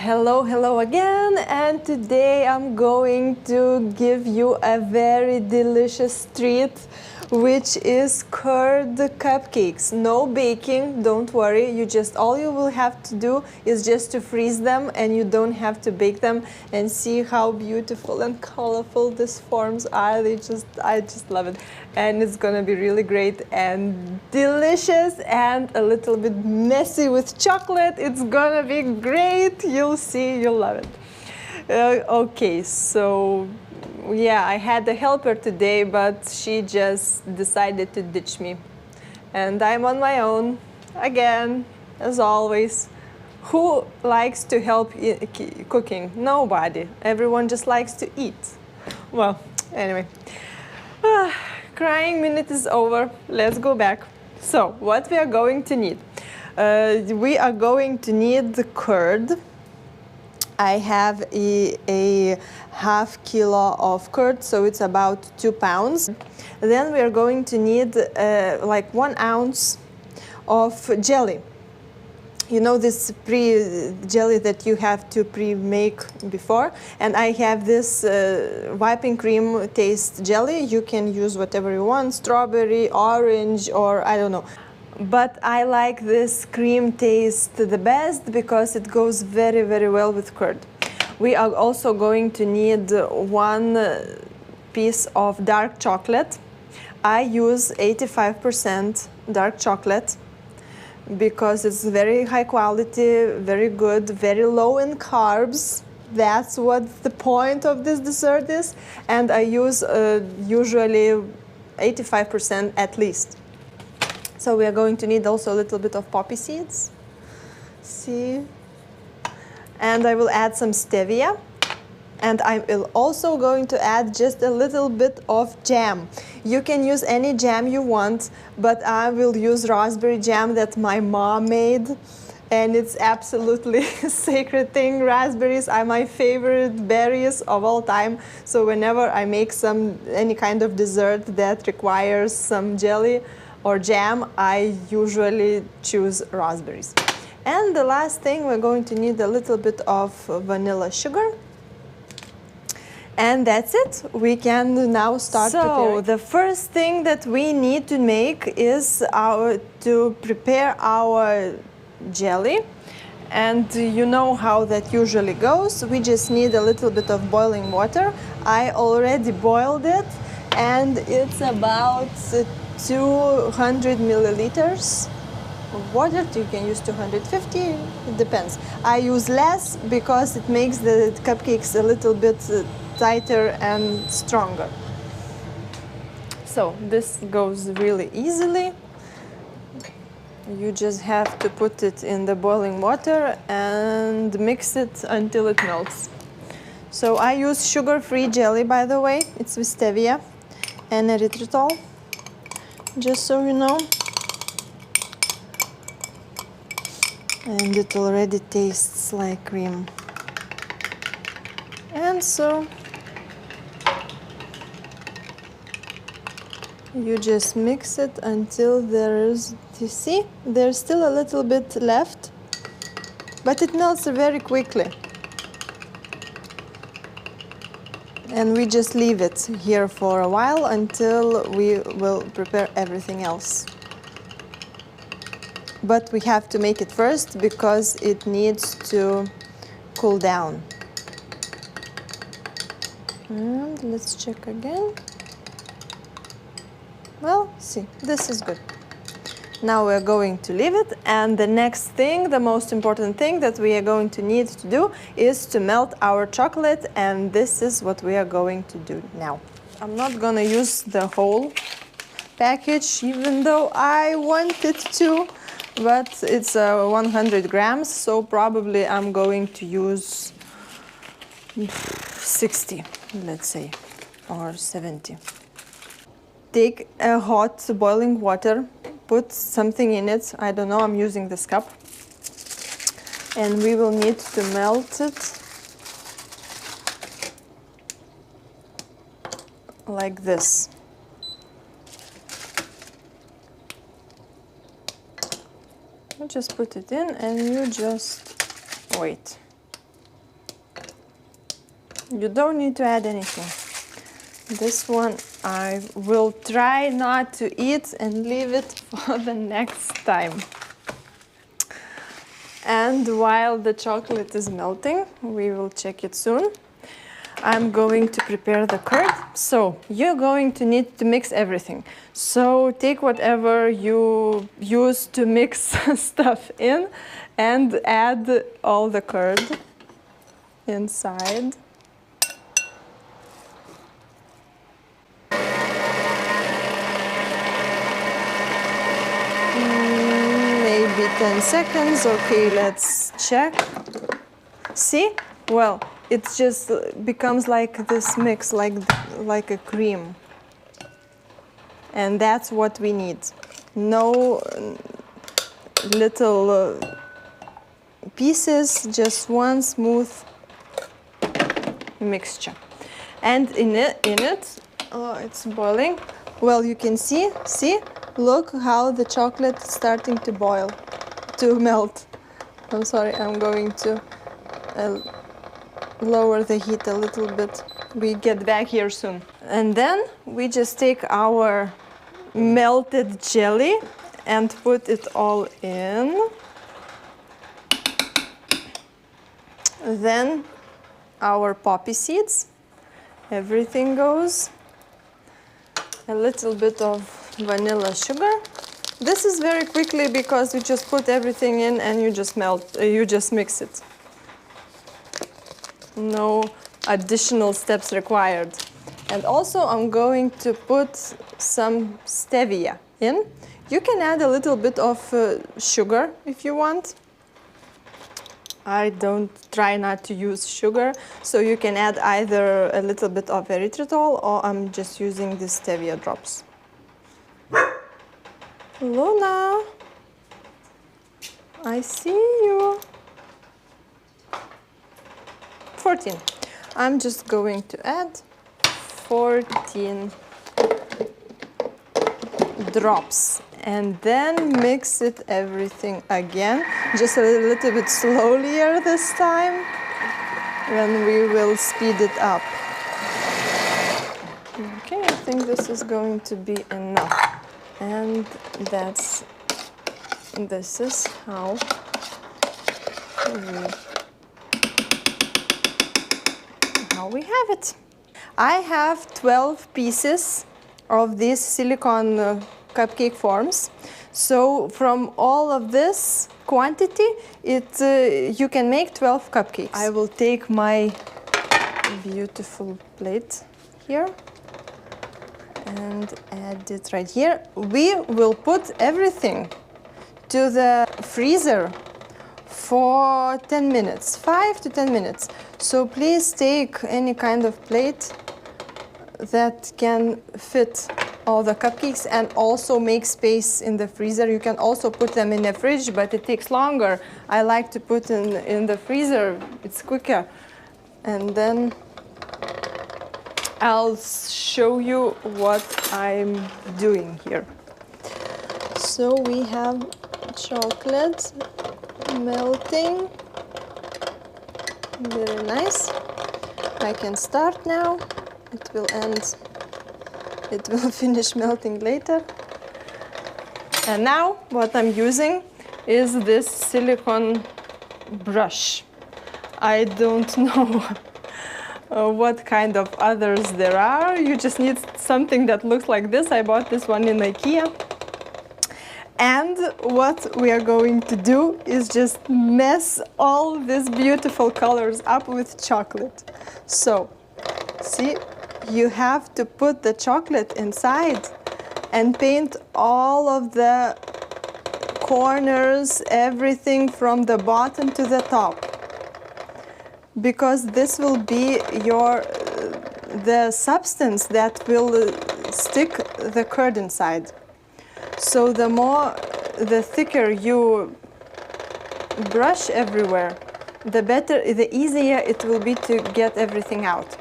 Hello again, and today I'm going to give you a very delicious treat, which is curd cupcakes. No baking, don't worry, all you will have to do is just to freeze them, and you don't have to bake them. And see how beautiful and colorful these forms are. I just love it, and it's gonna be really great and delicious and a little bit messy with chocolate. It's gonna be great. You'll see, you'll love it. Okay, so yeah, I had a helper today, but she just decided to ditch me. And I'm on my own, again, as always. Who likes to help cooking? Nobody. Everyone just likes to eat. Well, anyway. Crying minute is over. Let's go back. So, what we are going to need? We are going to need the curd. I have a half kilo of curd, so it's about 2 pounds. Then we are going to need like 1 ounce of jelly. You know, this jelly that you have to pre-make before. And I have this whipping cream taste jelly. You can use whatever you want, strawberry, orange, or I don't know. But I like this cream taste the best because it goes very, very well with curd. We are also going to need 1 piece of dark chocolate. I use 85% dark chocolate because it's very high quality, very good, very low in carbs. That's what the point of this dessert is. And I use usually 85% at least. So we are going to need also a little bit of poppy seeds. See? And I will add some stevia. And I'm also going to add just a little bit of jam. You can use any jam you want, but I will use raspberry jam that my mom made. And it's absolutely a sacred thing. Raspberries are my favorite berries of all time. So whenever I make any kind of dessert that requires some jelly or jam, I usually choose raspberries. And the last thing, we're going to need a little bit of vanilla sugar. And that's it. We can now start preparing. So the first thing that we need to make is to prepare our jelly. And you know how that usually goes. We just need a little bit of boiling water. I already boiled it, and it's about 200 milliliters of water. You can use 250, it depends. I use less because it makes the cupcakes a little bit tighter and stronger. So this goes really easily. You just have to put it in the boiling water and mix it until it melts. So I use sugar-free jelly, by the way. It's with stevia and erythritol, just so you know. And it already tastes like cream. And so you just mix it until you see, there's still a little bit left, but it melts very quickly. And we just leave it here for a while until we will prepare everything else. But we have to make it first because it needs to cool down. And let's check again. Well, see, this is good. Now we're going to leave it, and the next thing, the most important thing that we are going to need to do is to melt our chocolate, and this is what we are going to do now. I'm not gonna use the whole package, even though I wanted to, but it's 100 grams, so probably I'm going to use 60, let's say, or 70. Take a hot boiling water, put something in it. I don't know, I'm using this cup. And we will need to melt it like this. You just put it in and you just wait. You don't need to add anything. This one I will try not to eat and leave it for the next time. And while the chocolate is melting, we will check it soon. I'm going to prepare the curd. So you're going to need to mix everything. So take whatever you use to mix stuff in and add all the curd inside. Maybe 10 seconds. Okay, let's check. See? Well, it just becomes like this mix, like a cream. And that's what we need. No little pieces, just one smooth mixture. And in it, oh, it's boiling. Well, you can see, look how the chocolate is starting to boil, to melt. I'm sorry, I'm going to lower the heat a little bit. We get back here soon. And then we just take our melted jelly and put it all in. Then our poppy seeds, everything goes. A little bit of vanilla sugar. This is very quickly because you just put everything in and you just mix it. No additional steps required. And also I'm going to put some stevia in. You can add a little bit of sugar if you want. I don't try not to use sugar, so you can add either a little bit of erythritol or I'm just using the stevia drops. Luna, I see you. 14. I'm just going to add 14 drops and then mix it everything again, just a little bit slowlier this time, then we will speed it up. Okay, I think this is going to be enough. And this is how we have it. I have 12 pieces of these silicone cupcake forms. So from all of this quantity, you can make 12 cupcakes. I will take my beautiful plate here and add it right here. We will put everything to the freezer for 10 minutes, 5 to 10 minutes. So please take any kind of plate that can fit all the cupcakes and also make space in the freezer. You can also put them in the fridge, but it takes longer. I like to put in the freezer, it's quicker. And then I'll show you what I'm doing here. So we have chocolate melting, very nice. I can start now. It will finish melting later. And now what I'm using is this silicone brush. I don't know what kind of others there are. You just need something that looks like this. I bought this one in IKEA. And what we are going to do is just mess all these beautiful colors up with chocolate. So, see, you have to put the chocolate inside and paint all of the corners, everything from the bottom to the top. Because this will be the substance that will stick the curd inside. So the thicker you brush everywhere, the easier it will be to get everything out.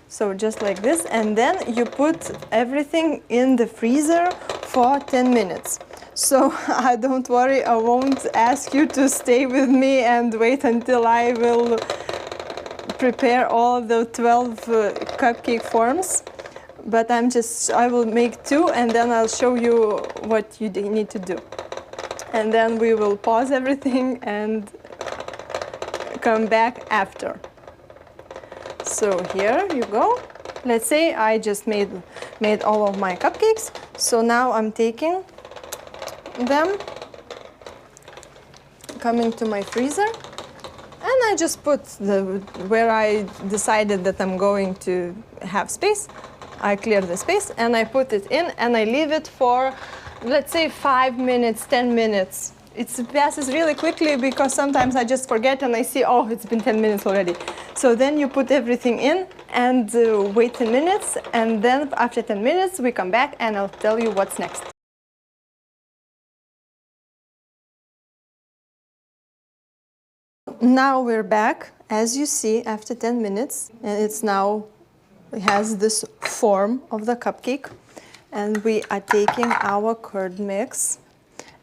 So just like this, and then you put everything in the freezer for 10 minutes. So don't worry, I won't ask you to stay with me and wait until I will prepare all the 12 cupcake forms, but I will make 2 and then I'll show you what you need to do. And then we will pause everything and come back after. So here you go. Let's say I just made all of my cupcakes. So now I'm taking them, coming to my freezer, and I just put where I decided that I'm going to have space. I clear the space and I put it in and I leave it for, let's say, 5 minutes, 10 minutes. It passes really quickly because sometimes I just forget and I see, oh, it's been 10 minutes already. So then you put everything in and wait 10 minutes, and then after 10 minutes we come back and I'll tell you what's next. Now we're back, as you see, after 10 minutes, and it has this form of the cupcake, and we are taking our curd mix,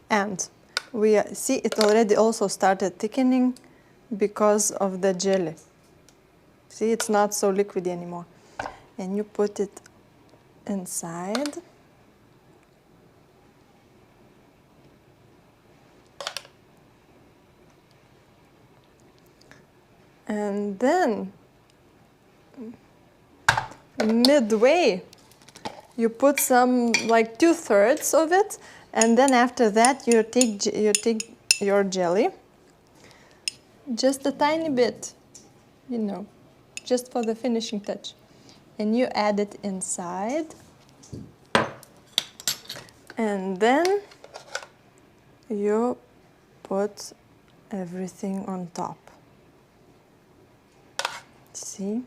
and we see it already also started thickening because of the jelly. See, it's not so liquidy anymore. And you put it inside. And then midway, you put some, like 2/3 of it, and then after that you take your jelly, just a tiny bit, you know, just for the finishing touch, and you add it inside, and then you put everything on top. See?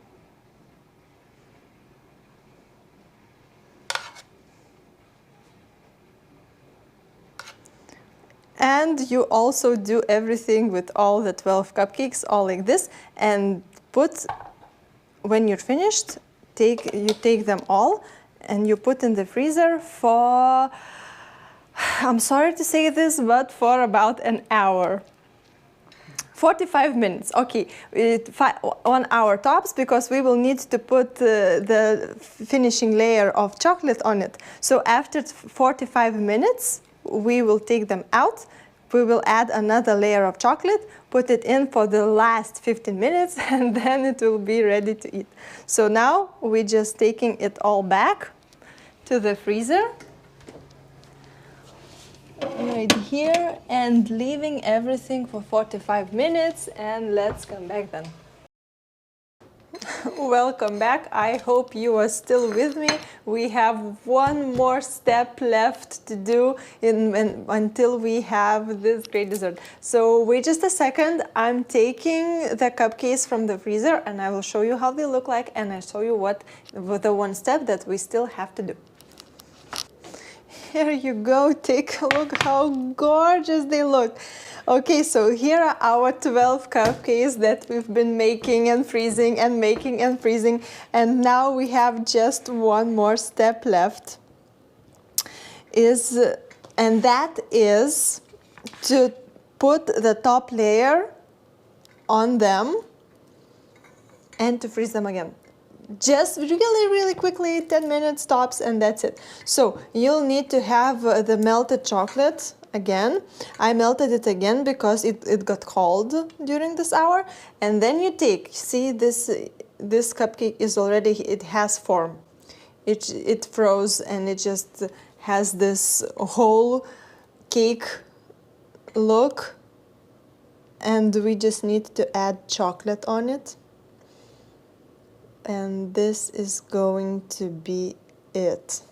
And you also do everything with all the 12 cupcakes, all like this, and when you're finished, you take them all and you put in the freezer for, I'm sorry to say this, but for about an hour. 45 minutes, okay, 1 hour tops, because we will need to put the finishing layer of chocolate on it. So after 45 minutes, we will take them out. We will add another layer of chocolate, put it in for the last 15 minutes, and then it will be ready to eat. So now we're just taking it all back to the freezer, right here, and leaving everything for 45 minutes, and let's come back then. Welcome back. I hope you are still with me. We have one more step left to do until we have this great dessert. So wait just a second. I'm taking the cupcakes from the freezer and I will show you how they look like, and I'll show you what the one step that we still have to do. Here you go, take a look how gorgeous they look. Okay, so here are our 12 cupcakes that we've been making and freezing and making and freezing, and now we have just one more step left, and that is to put the top layer on them and to freeze them again. Just really quickly, 10 minutes tops, and that's it. So you'll need to have the melted chocolate again. I melted it again because it got cold during this hour. And then you see this cupcake is already, it has form. It froze and it just has this whole cake look. And we just need to add chocolate on it. And this is going to be it.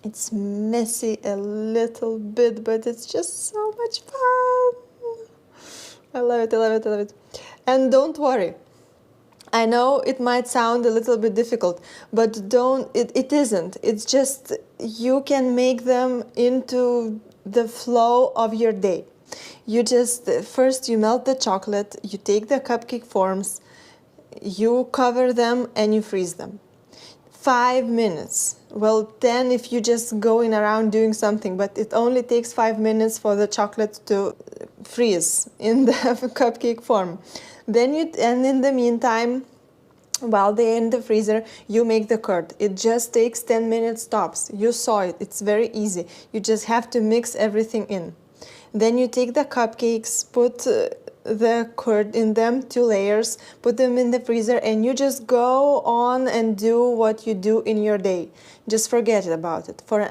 It's messy a little bit, but it's just so much fun. I love it, I love it, I love it. And don't worry. I know it might sound a little bit difficult, but it isn't. It's just you can make them into the flow of your day. First you melt the chocolate, you take the cupcake forms, you cover them and you freeze them. 5 minutes. Well, 10 if you're just going around doing something, but it only takes 5 minutes for the chocolate to freeze in the cupcake form. And in the meantime, while they're in the freezer, you make the curd. It just takes 10 minutes tops. You saw it. It's very easy. You just have to mix everything in. Then you take the cupcakes, put the curd in them, 2 layers, put them in the freezer, and you just go on and do what you do in your day. Just forget about it for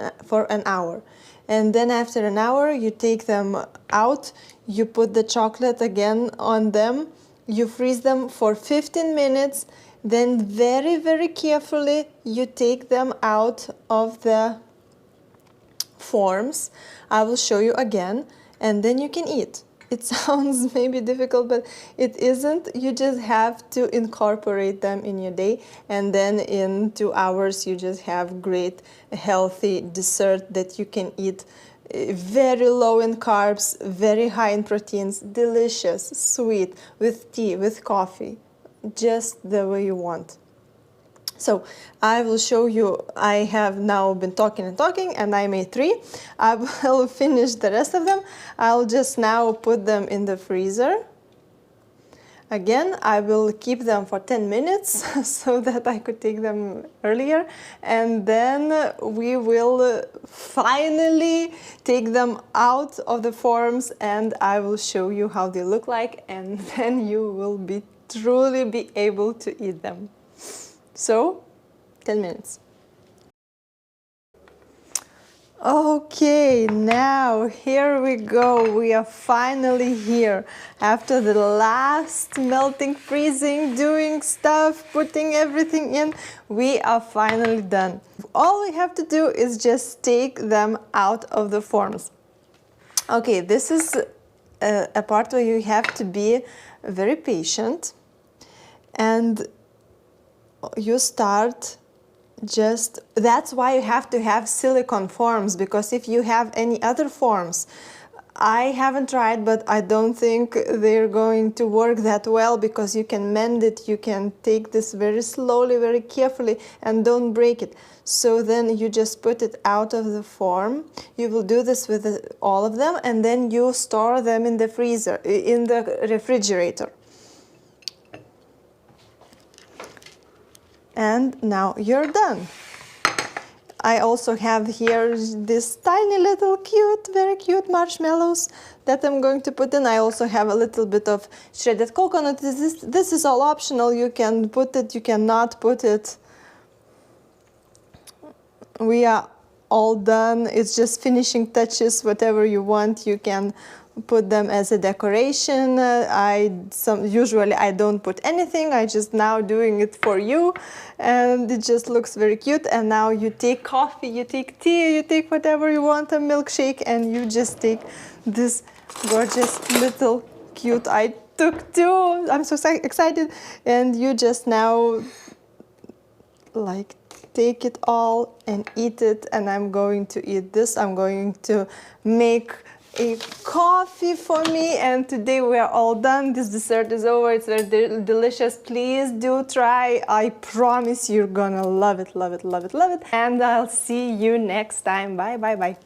an hour. And then after an hour, you take them out, you put the chocolate again on them, you freeze them for 15 minutes, then very, very carefully you take them out of the forms. I will show you again, and then you can eat. It sounds maybe difficult, but it isn't. You just have to incorporate them in your day, and then in 2 hours you just have great healthy dessert that you can eat. Very low in carbs, very high in proteins, delicious, sweet, with tea, with coffee, just the way you want. So I will show you. I have now been talking and talking, and I made 3. I will finish the rest of them. I'll just now put them in the freezer. Again, I will keep them for 10 minutes so that I could take them earlier. And then we will finally take them out of the forms, and I will show you how they look like, and then you will truly be able to eat them. So, 10 minutes. Okay, now here we go. We are finally here. After the last melting, freezing, doing stuff, putting everything in, we are finally done. All we have to do is just take them out of the forms. Okay, this is a part where you have to be very patient, and you start that's why you have to have silicone forms, because if you have any other forms, I haven't tried, but I don't think they're going to work that well, because you can mend it, you can take this very slowly, very carefully, and don't break it. So then you just put it out of the form. You will do this with all of them, and then you store them in the freezer, in the refrigerator. And now you're done. I also have here this tiny little cute, very cute marshmallows that I'm going to put in. I also have a little bit of shredded coconut. This is all optional. You can put it, you cannot put it. We are all done. It's just finishing touches. Whatever you want, you can put them as a decoration. Usually I don't put anything. I just now doing it for you, and it just looks very cute. And now you take coffee, you take tea, you take whatever you want, a milkshake, and you just take this gorgeous little cute. I took 2. I'm so excited. And you just now like take it all and eat it. And I'm going to eat this. I'm going to make a coffee for me, and today we are all done. This dessert is over. It's very delicious. Please do try. I promise you're gonna love it, love it, love it, love it. And I'll see you next time. Bye, bye, bye.